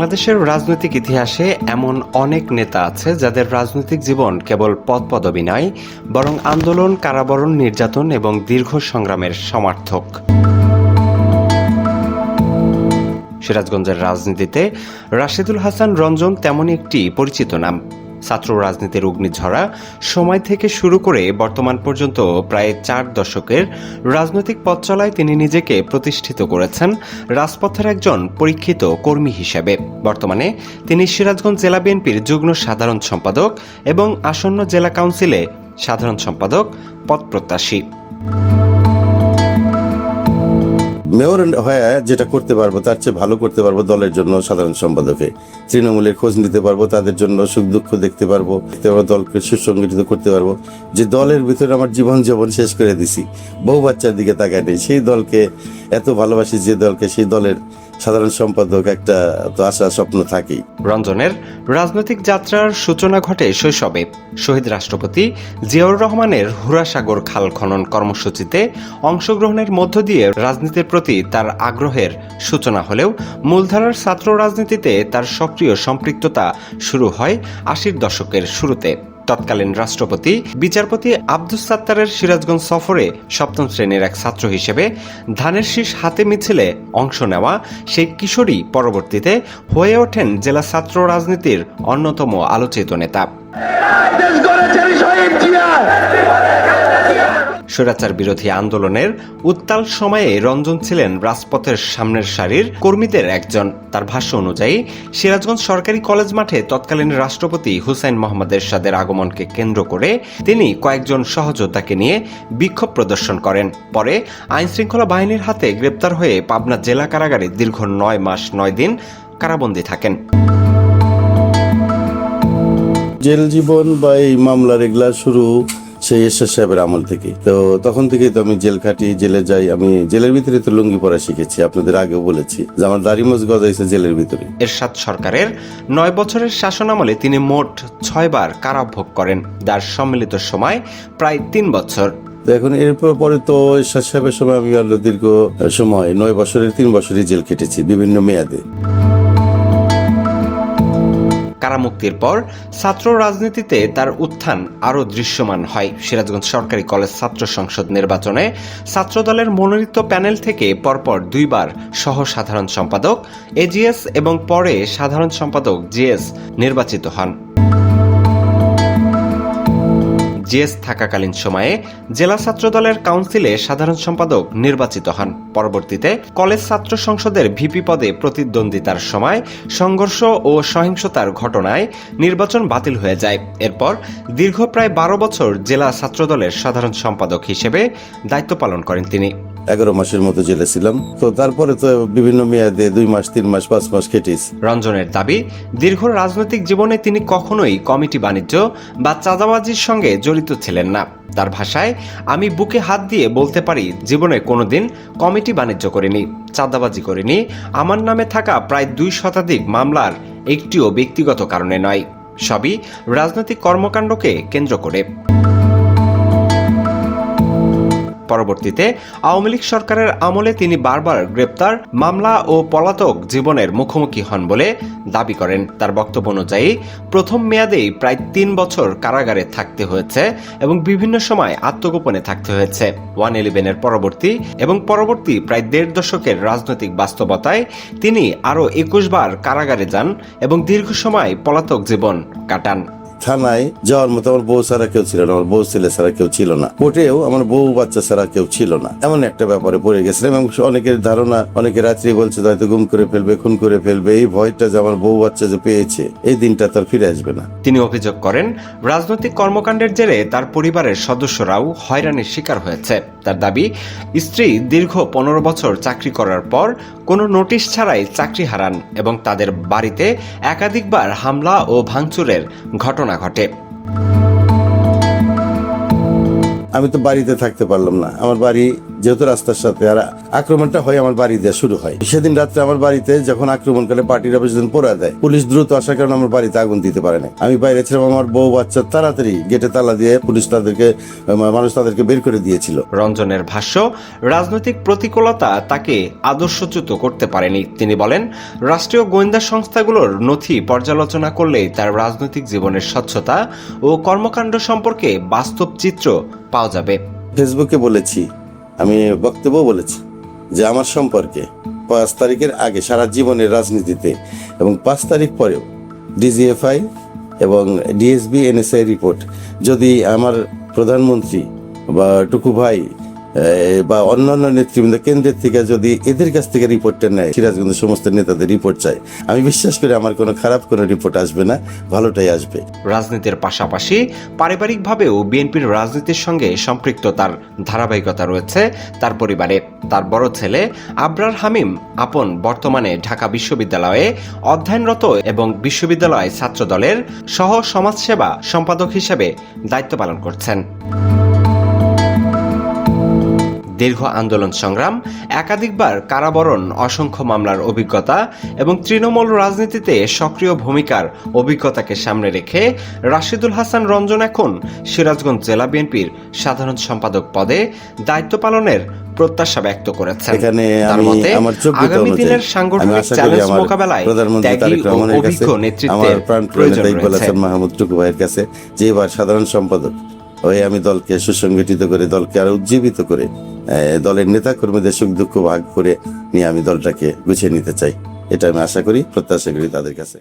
বাংলাদেশের রাজনৈতিক ইতিহাসে এমন অনেক নেতা আছে যাদের রাজনৈতিক জীবন কেবল পদপদবী নয়, বরং আন্দোলন, কারাবরণ, নির্যাতন এবং দীর্ঘ সংগ্রামের সমার্থক। সিরাজগঞ্জের রাজনীতিতে রাশেদুল হাসান রঞ্জন তেমনই একটি পরিচিত নাম। ছাত্র রাজনীতির অগ্নিঝরা সময় থেকে শুরু করে বর্তমান পর্যন্ত প্রায় 4 দশকের রাজনৈতিক পথ চলায় তিনি নিজেকে প্রতিষ্ঠিত করেছেন রাজপথের একজন পরীক্ষিত কর্মী হিসেবে। বর্তমানে তিনি সিরাজগঞ্জ জেলা বিএনপির যুগ্ম সাধারণ সম্পাদক এবং আসন্ন জেলা কাউন্সিলে সাধারণ সম্পাদক পদপ্রত্যাশী। মেয়র হয়ে যেটা করতে পারবো তার চেয়ে ভালো করতে পারবো দলের জন্য, সাধারণ সম্পাদকে তৃণমূলের খোঁজ নিতে পারবো, তাদের জন্য সুখ দুঃখ দেখতে পারবো, দলকে সুসংগঠিত করতে পারবো। যে দলের ভিতরে আমার জীবন শেষ করে দিছি, বহু বাচ্চার দিকে তাকায় নেই, সেই দলকে এত ভালোবাসি, যে দলকে, সেই দলের সাধারণ সম্পাদক একটা তো আশা স্বপ্ন থাকেই। রঞ্জনের রাজনৈতিক যাত্রার সূচনা ঘটে শৈশবে। শহীদ রাষ্ট্রপতি জিয়াউর রহমানের হুরাসাগর খাল খনন কর্মসূচিতে অংশগ্রহণের মধ্য দিয়ে রাজনীতির প্রতি তার আগ্রহের সূচনা হলেও মূলধারার ছাত্র রাজনীতিতে তার সক্রিয় সম্পৃক্ততা শুরু হয় 80-র দশকের শুরুতে। তৎকালীন রাষ্ট্রপতি বিচারপতি আব্দুস সাত্তারের সিরাজগঞ্জ সফরে 7ম শ্রেণীর এক ছাত্র হিসেবে ধানের শীষ হাতে মিছিলে অংশ নেওয়া সেই কিশোরী পরবর্তীতে হয়ে ওঠেন জেলা ছাত্র রাজনীতির অন্যতম আলোচিত নেতা। স্বৈরাচার বিরোধী আন্দোলনের উত্তাল সময়ে রঞ্জন ছিলেন রাজপথের সামনের সারির কর্মীদের একজন। তার ভাষ্য অনুযায়ী সিরাজগঞ্জ সরকারি কলেজ মাঠে তৎকালীন রাষ্ট্রপতি হুসাইন মোহাম্মদ এরশাদের আগমনকে কেন্দ্র করে তিনি কয়েকজন সহযোদ্ধাকে নিয়ে বিক্ষোভ প্রদর্শন করেন। পরে আইনশৃঙ্খলা বাহিনীর হাতে গ্রেপ্তার হয়ে পাবনা জেলা কারাগারে দীর্ঘ 9 মাস 9 দিন কারাবন্দী থাকেন। জেল জীবন বা এই মামলার এগুলা শুরু সেই এরশাদ সাহেবের আমল থেকে। তো তখন থেকেই তো আমি জেল খাটি, জেলে যাই। আমি জেলের ভিতরে তো লুঙ্গি পরা শিখেছি, আপনাদের আগেও বলেছি যে আমার দাড়ি মোজ গজাইছে জেলের ভিতরে। এরশাদ সরকারের 9 বছরের শাসনামলে তিনি মোট 6 বার কারাভোগ করেন, যার সম্মিলিত সময় প্রায় 3 বছর। তো এখন এরপর পরে তো এরশাদ সাহেবের সময় আমি আরো দীর্ঘ সময় 9 বছরের 3 বছরই জেল কেটেছি বিভিন্ন মেয়াদে। কারামুক্তির পর ছাত্র রাজনীতিতে তার উত্থান আরও দৃশ্যমান হয়। সিরাজগঞ্জ সরকারি কলেজ ছাত্র সংসদ নির্বাচনে ছাত্রদলের মনোনীত প্যানেল থেকে পরপর 2 বার সহ সাধারণ সম্পাদক এজিএস এবং পরে সাধারণ সম্পাদক জিএস নির্বাচিত হন। জিএস থাকাকালীন সময়ে জেলা ছাত্র দলের কাউন্সিলে সাধারণ সম্পাদক নির্বাচিত হন। পরবর্তীতে কলেজ ছাত্র সংসদের ভিপি পদে প্রতিদ্বন্দ্বিতার সময় সংঘর্ষ ও সহিংসতার ঘটনায় নির্বাচন বাতিল হয়ে যায়। এরপর দীর্ঘ প্রায় 12 বছর জেলা ছাত্র দলের সাধারণ সম্পাদক হিসেবে দায়িত্ব পালন করেন তিনি। 11 মাসের মতো জেলে ছিলাম। তো তারপরে তো বিভিন্ন মেয়াদে 2 মাস 3 মাস 5 মাস কেটেছি। রঞ্জনের দাবি, দীর্ঘ রাজনৈতিক জীবনে তিনি কখনোই কমিটি বাণিজ্য বা চাঁদাবাজির সঙ্গে জড়িত ছিলেন না। তার ভাষায়, আমি বুকে হাত দিয়ে বলতে পারি জীবনে কোনোদিন কমিটি বাণিজ্য করিনি, চাঁদাবাজি করিনি। আমার নামে থাকা প্রায় 2 শতাধিক মামলার একটিও ব্যক্তিগত কারণে নয়, সবই রাজনৈতিক কর্মকাণ্ডকে কেন্দ্র করে। পরবর্তীতে আওয়ামী লীগ সরকারের আমলে তিনি বারবার গ্রেপ্তার, মামলা ও পলাতক জীবনের মুখোমুখি হন বলে দাবি করেন। তার বক্তব্য অনুযায়ী প্রথম মেয়াদেই প্রায় 3 বছর কারাগারে থাকতে হয়েছে এবং বিভিন্ন সময় আত্মগোপনে থাকতে হয়েছে। 111-এর পরবর্তী প্রায় 1.5 দশকের রাজনৈতিক বাস্তবতায় তিনি আরও 21 বার কারাগারে যান এবং দীর্ঘ সময় পলাতক জীবন কাটান। থানায় যাওয়ার মতো আমার বউ ছাড়া কেউ ছিল না, আমার বউ ছেলে ছাড়া কেউ ছিল না, কোর্টেও আমার বউ বাচ্চা ছাড়া কেউ ছিল না। এমন একটা ব্যাপারে পড়ে গেছিলাম এবং অনেকের ধারণা, অনেকে রাত্রি বলছে হয়তো গুম করে ফেলবে, খুন করে ফেলবে। এই ভয়টা যে আমার বউ বাচ্চা যে পেয়েছে, এই দিনটা তার ফিরে আসবে না। তিনি অভিযোগ করেন, রাজনৈতিক কর্মকাণ্ডের জেরে তার পরিবারের সদস্যরাও হয়রানির শিকার হয়েছে। তার দাবি, স্ত্রী দীর্ঘ 15 বছর চাকরি করার পর কোনো নোটিশ ছাড়াই চাকরি হারান এবং তাদের বাড়িতে একাধিকবার হামলা ও ভাঙচুরের ঘটনা ঘটে। আমি তো বাড়িতে থাকতে পারলাম না। আমার বাড়ি যেহেতু রাস্তার সাথে, আর আক্রমণটা হয় আমার বাড়ি দিয়ে শুরু হয়। সেদিন রাত্রে আমার বাড়িতে যখন আক্রমণ করে পার্টির অফিস পোড়া দেয়, পুলিশ দ্রুত আসার কারণে আমার বাড়িতে আগুন দিতে পারে না। আমি বাইরে ছিলাম, আমার বউ বাচ্চা তাড়াতাড়ি গেটে তালা দিয়ে পুলিশ মানুষ তাদেরকে বের করে দিয়েছিল। রঞ্জনের ভাষ্য, রাজনৈতিক প্রতিকূলতা তাকে আদর্শচ্যুত করতে পারেনি। তিনি বলেন, রাষ্ট্রীয় গোয়েন্দা সংস্থাগুলোর নথি পর্যালোচনা করলেই তার রাজনৈতিক জীবনের স্বচ্ছতা ও কর্মকাণ্ড সম্পর্কে বাস্তব চিত্র পাওয়া যাবে। ফেসবুকে বলেছি, আমি বক্তব্য বলেছি যে আমার সম্পর্কে 5 তারিখের আগে সারা জীবনের রাজনীতিতে এবং 5 তারিখ পরেও ডিজিএফআই এবং ডিএসবি এনএসআই রিপোর্ট যদি আমার প্রধানমন্ত্রী বা টুকু ভাই বা অন্যান্য নেতৃবৃন্দ কেন্দ্রের থেকে যদি এদের কাছ থেকে রিপোর্টটা নেয়, সিরাজগঞ্জের সমস্ত নেতাদের রিপোর্ট চাই, আমি বিশ্বাস করি আমার কোনো খারাপ কোনো রিপোর্ট আসবে না, ভালোটাই আসবে। রাজনীতির পাশাপাশি পারিবারিকভাবেও বিএনপির রাজনীতির সঙ্গে সম্পৃক্ততার ধারাবাহিকতা রয়েছে তার পরিবারে। তার বড় ছেলে আবরার হামিম আপন বর্তমানে ঢাকা বিশ্ববিদ্যালয়ে অধ্যয়নরত এবং বিশ্ববিদ্যালয় ছাত্রদলের সহ সমাজসেবা সম্পাদক হিসেবে দায়িত্ব পালন করছেন। দীর্ঘ আন্দোলন সংগ্রাম, একাধিকবার কারাবরণ, অসংখ্য মামলার অভিজ্ঞতা এবং তৃণমূল রাজনীতিতে সক্রিয় ভূমিকার অভিজ্ঞতাকে সামনে রেখে রাশিদুল হাসান রঞ্জন এখন সিরাজগঞ্জ জেলা বিএনপির সাধারণ সম্পাদক পদে দায়িত্ব পালনের প্রত্যাশা ব্যক্ত করেছেন। তার মতে, আগামী দিনের সাংগঠনিক চ্যালেঞ্জ মোকাবেলায় ত্যাগী ও অভিজ্ঞ নেতৃত্বের প্রয়োজন রয়েছে। মাহমুদ টুকু ভাইয়ের কাছে যে এবার সাধারণ সম্পাদক হয়ে আমি দলকে সুসংগঠিত করে, দলকে আরো উজ্জীবিত করে, দলের নেতা কর্মীদের সুখ দুঃখ ভাগ করে নিয়ে আমি দলটাকে গুছিয়ে নিতে চাই। এটা আমি আশা করি, প্রত্যাশা করি তাদের কাছে।